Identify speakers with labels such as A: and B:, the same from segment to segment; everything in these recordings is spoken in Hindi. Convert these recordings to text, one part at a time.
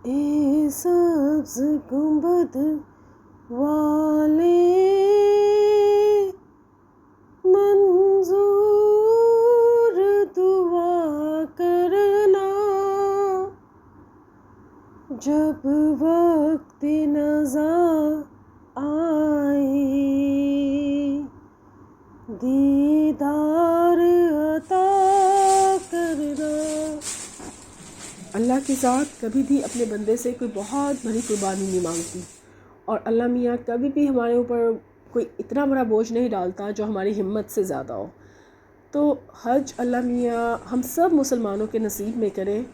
A: ए सब्ज़ गुंबद वाले मंजूर दुआ करना, जब वक्त नज़ा आए दीदार अता करना। अल्लाह की ज़ात कभी भी अपने बंदे से कोई बहुत बड़ी कुर्बानी नहीं मांगती, और अल्लाह मियाँ कभी भी हमारे ऊपर कोई इतना बड़ा बोझ नहीं डालता जो हमारी हिम्मत से ज़्यादा हो। तो हज अल्लाह मियाँ हम सब मुसलमानों के नसीब में करें,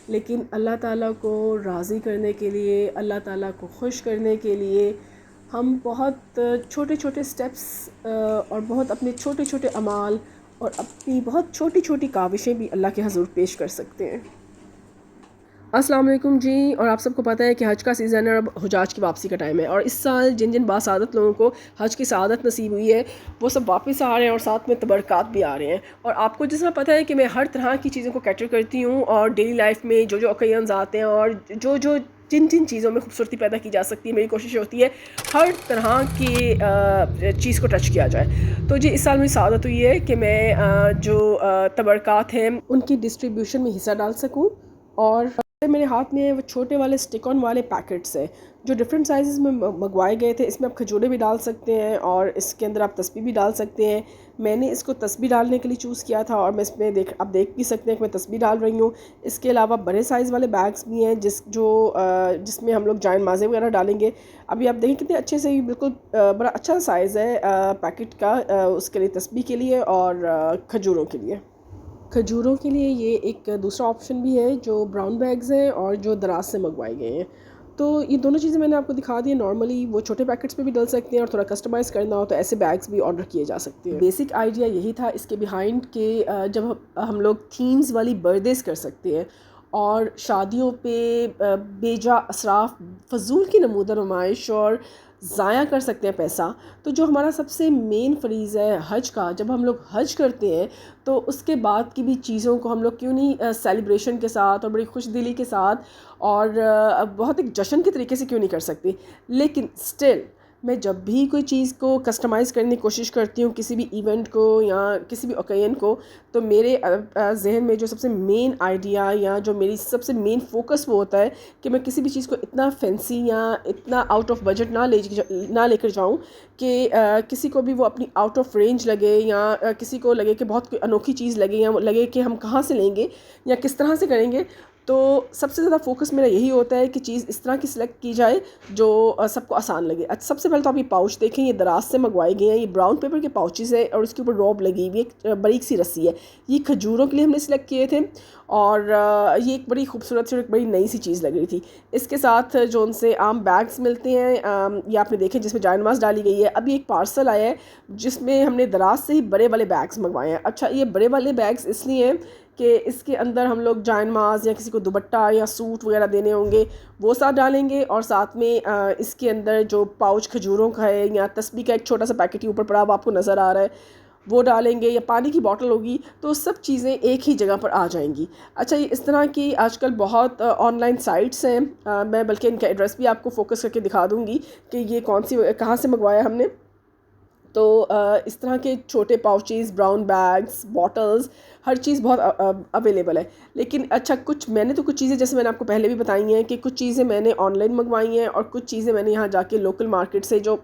A: लेकिन अल्लाह ताला को राज़ी करने के लिए, अल्लाह ताला को खुश करने के लिए हम बहुत छोटे छोटे स्टेप्स और बहुत अपने छोटे छोटे अमाल और अपनी बहुत छोटी छोटी काविशें भी अल्लाह के हज़ूर पेश कर सकते हैं। अस्सलाम वालेकुम जी। और आप सबको पता है कि हज का सीज़न है और अब हुजाज की वापसी का टाइम है, और इस साल जिन जिन बासादत लोगों को हज की सआदत नसीब हुई है वो सब वापस आ रहे हैं और साथ में तबरक़ात भी आ रहे हैं। और आपको जिस तरह पता है कि मैं हर तरह की चीज़ों को कैटर करती हूँ, और डेली लाइफ में जो जो ओकेजन्स आते हैं और जो जो जिन जिन चीज़ों में खूबसूरती पैदा की जा सकती है, मेरी कोशिश होती है हर तरह की चीज़ को टच किया जाए। तो जी इस साल मेरी सआदत हुई है कि मैं जो तबरक़ात हैं उनकी डिस्ट्रीब्यूशन में हिस्सा डाल सकूँ। और मेरे हाथ में वो छोटे वाले स्टिक ऑन वाले पैकेट्स हैं जो डिफरेंट साइज़ में मंगवाए गए थे। इसमें आप खजूरें भी डाल सकते हैं और इसके अंदर आप तस्बीह भी डाल सकते हैं। मैंने इसको तस्बीह डालने के लिए चूज़ किया था, और मैं इसमें आप देख भी सकते हैं कि मैं तस्बीह डाल रही हूँ। इसके अलावा बड़े साइज़ वाले बैग्स भी हैं जिसमें हम लोग जायन माज़े वगैरह डालेंगे। अभी आप देखें कितने अच्छे से, बिल्कुल बड़ा अच्छा साइज़ है पैकेट का, उसके लिए तस्बीह के लिए और खजूरों के लिए। खजूरों के लिए ये एक दूसरा ऑप्शन भी है जो ब्राउन बैग्स हैं और जो दराज से मंगवाए गए हैं। तो ये दोनों चीज़ें मैंने आपको दिखा दी हैं। नॉर्मली वो छोटे पैकेट्स पे भी डल सकते हैं, और थोड़ा कस्टमाइज़ करना हो तो ऐसे बैग्स भी ऑर्डर किए जा सकते हैं। बेसिक आइडिया यही था इसके बिहाइंड के, जब हम लोग थीम्स वाली बर्थडेज़ कर सकते हैं और शादियों पे बेजा असराफ फजूल की नमूदा नुमाइश और ज़ाया कर सकते हैं पैसा। तो जो हमारा सबसे मेन फ़रीज़ है हज का, जब हम लोग हज करते हैं तो उसके बाद की भी चीज़ों को हम लोग क्यों नहीं सेलिब्रेशन के साथ और बड़ी खुश दिली के साथ और बहुत एक जश्न के तरीके से क्यों नहीं कर सकते। लेकिन स्टिल मैं जब भी कोई चीज़ को कस्टमाइज़ करने की कोशिश करती हूँ, किसी भी इवेंट को या किसी भी ओकेजन को, तो मेरे जहन में जो सबसे मेन आइडिया या जो मेरी सबसे मेन फोकस वो होता है कि मैं किसी भी चीज़ को इतना फैंसी या इतना आउट ऑफ बजट ना लेकर जाऊँ कि किसी को भी वो अपनी आउट ऑफ रेंज लगे, या किसी को लगे कि बहुत कोई अनोखी चीज़ लगे, या लगे कि हम कहाँ से लेंगे या किस तरह से करेंगे। तो सबसे ज़्यादा फोकस मेरा यही होता है कि चीज़ इस तरह की सिलेक्ट की जाए जो सबको आसान लगे। अच्छा, सबसे पहले तो आप ये पाउच देखें, ये दराज से मंगवाए गए हैं। ये ब्राउन पेपर के पाउचेस है और उसके ऊपर रॉब लगी हुई एक बारीक सी रस्सी है। ये खजूरों के लिए हमने सिलेक्ट किए थे, और ये एक बड़ी खूबसूरत सी और एक बड़ी नई सी चीज़ लग रही थी। इसके साथ जो उनसे आम बैग्स मिलते हैं, ये आपने देखे जिसमें जायनमाज़ डाली गई है। अभी एक पार्सल आया है जिसमें हमने दराज से ही बड़े वाले बैग्स मंगवाए हैं। अच्छा, ये बड़े वाले बैग्स इसलिए हैं कि इसके अंदर हम लोग जायनमाज़ या किसी को दुपट्टा या सूट वगैरह देने होंगे वो साथ डालेंगे, और साथ में इसके अंदर जो पाउच खजूरों का है या तस्बीह का एक छोटा सा पैकेट ही ऊपर पड़ा हुआ आपको नज़र आ रहा है वो डालेंगे, या पानी की बोतल होगी, तो सब चीज़ें एक ही जगह पर आ जाएंगी। अच्छा, ये इस तरह की आजकल बहुत ऑनलाइन साइट्स हैं, मैं बल्कि इनका एड्रेस भी आपको फोकस करके दिखा दूँगी कि ये कौन सी कहाँ से मंगवाया हमने। तो इस तरह के छोटे पाउचेस, ब्राउन बैग्स, बॉटल्स, हर चीज़ बहुत अवेलेबल है। लेकिन अच्छा, कुछ चीज़ें जैसे मैंने आपको पहले भी बताई हैं कि कुछ चीज़ें मैंने ऑनलाइन मंगवाई हैं और कुछ चीज़ें मैंने यहाँ जाके लोकल मार्केट से, जो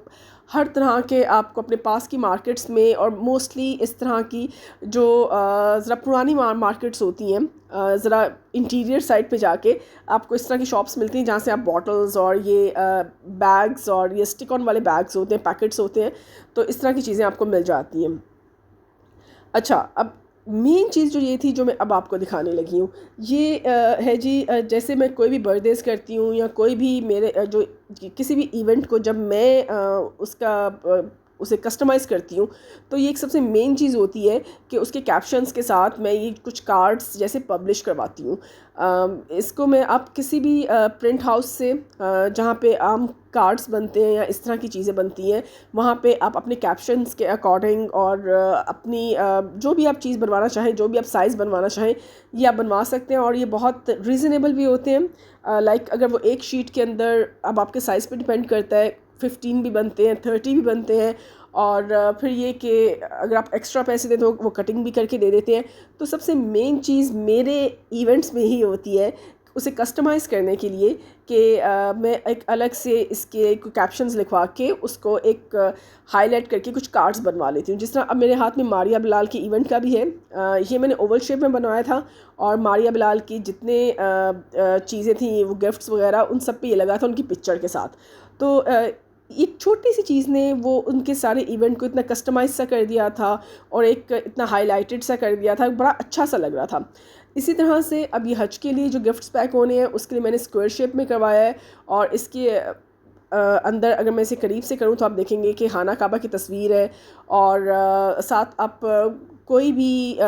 A: हर तरह के आपको अपने पास की मार्केट्स में, और मोस्टली इस तरह की जो ज़रा पुरानी मार्केट्स होती हैं, ज़रा इंटीरियर साइड पे जाके आपको इस तरह की शॉप्स मिलती हैं जहाँ से आप बॉटल्स और ये बैग्स और ये स्टिक ऑन वाले बैग्स होते हैं, पैकेट्स होते हैं, तो इस तरह की चीज़ें आपको मिल जाती हैं। अच्छा, अब मेन चीज़ जो ये थी जो मैं अब आपको दिखाने लगी हूँ, ये है जी, जैसे मैं कोई भी बर्थडेज़ करती हूँ या कोई भी मेरे जो किसी भी इवेंट को जब मैं उसका उसे कस्टमाइज़ करती हूँ, तो ये एक सबसे मेन चीज़ होती है कि उसके कैप्शंस के साथ मैं ये कुछ कार्ड्स जैसे पब्लिश करवाती हूँ। इसको मैं आप किसी भी प्रिंट हाउस से जहाँ पे आम कार्ड्स बनते हैं या इस तरह की चीज़ें बनती हैं, वहाँ पे आप अपने कैप्शंस के अकॉर्डिंग और अपनी जो भी आप चीज़ बनवाना चाहें, जो भी आप साइज़ बनवाना चाहें, ये आप बनवा सकते हैं और ये बहुत रीज़नेबल भी होते हैं। लाइक अगर वो एक शीट के अंदर, अब आपके साइज़ पे डिपेंड करता है, 15 भी बनते हैं, 30 भी बनते हैं, और फिर ये कि अगर आप एक्स्ट्रा पैसे दें तो वो कटिंग भी करके दे देते हैं। तो सबसे मेन चीज़ मेरे इवेंट्स में ही होती है उसे कस्टमाइज़ करने के लिए कि मैं एक अलग से इसके कैप्शंस लिखवा के उसको एक हाईलाइट करके कुछ कार्ड्स बनवा लेती हूँ। जिस तरह अब मेरे हाथ में मारिया बिलाल के इवेंट का भी है, ये मैंने ओवल शेप में बनवाया था और मारिया बिलाल की जितने चीज़ें थी, वो गिफ्ट्स वगैरह, उन सब पे ये लगा था उनकी पिक्चर के साथ। तो एक छोटी सी चीज़ ने वो उनके सारे इवेंट को इतना कस्टमाइज सा कर दिया था और एक इतना हाईलाइटेड सा कर दिया था, बड़ा अच्छा सा लग रहा था। इसी तरह से अब ये हज के लिए जो गिफ्ट्स पैक होने हैं उसके लिए मैंने स्क्वायर शेप में करवाया है, और इसके अंदर अगर मैं इसे करीब से करूँ तो आप देखेंगे कि खाना काबा की तस्वीर है, और साथ आप कोई भी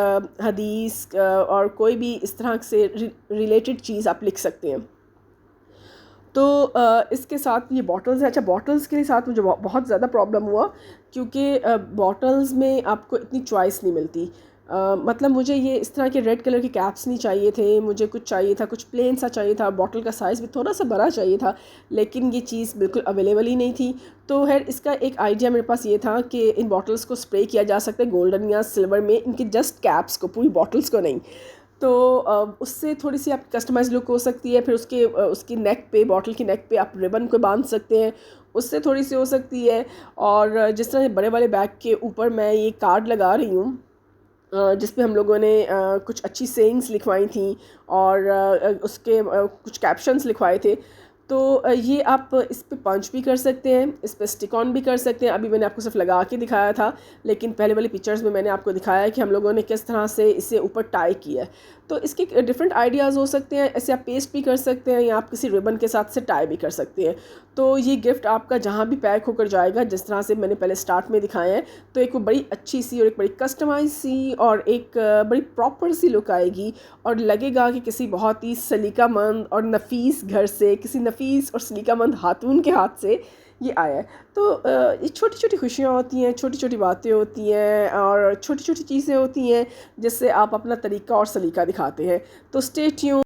A: हदीस और कोई भी इस तरह से रिलेटेड चीज़ आप लिख सकते हैं। तो इसके साथ ये बॉटल्स है। अच्छा, बॉटल्स के साथ मुझे बहुत ज़्यादा प्रॉब्लम हुआ, क्योंकि बॉटल्स में आपको इतनी चॉइस नहीं मिलती। मतलब मुझे ये इस तरह के रेड कलर के कैप्स नहीं चाहिए थे, मुझे कुछ चाहिए था, कुछ प्लेन सा चाहिए था, बॉटल का साइज़ भी थोड़ा सा बड़ा चाहिए था, लेकिन ये चीज़ बिल्कुल अवेलेबल ही नहीं थी। तो खैर इसका एक आइडिया मेरे पास ये था कि इन बॉटल्स को स्प्रे किया जा सकता है गोल्डन या सिल्वर में, इनके जस्ट कैप्स को, पूरी बॉटल्स को नहीं। तो उससे थोड़ी सी आपकी कस्टमाइज लुक हो सकती है। फिर उसकी नेक पे, बॉटल की नेक पे आप रिबन को बांध सकते हैं, उससे थोड़ी सी हो सकती है। और जिस तरह बड़े वाले बैग के ऊपर मैं ये कार्ड लगा रही हूँ, जिस पे हम लोगों ने कुछ अच्छी सेइंग्स लिखवाई थी और उसके कुछ कैप्शंस लिखवाए थे। तो ये आप इस पे पंच भी कर सकते हैं, इस पे स्टिक ऑन भी कर सकते हैं। अभी मैंने आपको सिर्फ लगा के दिखाया था, लेकिन पहले वाली पिक्चर्स में मैंने आपको दिखाया है कि हम लोगों ने किस तरह से इसे ऊपर टाई किया है। तो इसके डिफरेंट आइडियाज़ हो सकते हैं। ऐसे आप पेस्ट भी कर सकते हैं या आप किसी रिबन के साथ से टाई भी कर सकते हैं। तो ये गिफ्ट आपका जहाँ भी पैक होकर जाएगा, जिस तरह से मैंने पहले स्टार्ट में दिखाया है, तो एक वो बड़ी अच्छी सी और एक बड़ी कस्टमाइज सी और एक बड़ी प्रॉपर सी लुक आएगी, और लगेगा कि किसी बहुत ही सलीकामंद और नफीस घर से, किसी नफीस और सलीकामंद खातून के हाथ से ये आया है। तो ये छोटी छोटी खुशियाँ होती हैं, छोटी छोटी बातें होती हैं और छोटी छोटी चीज़ें होती हैं जिससे आप अपना तरीका और सलीका दिखाते हैं। तो स्टे ट्यून्ड।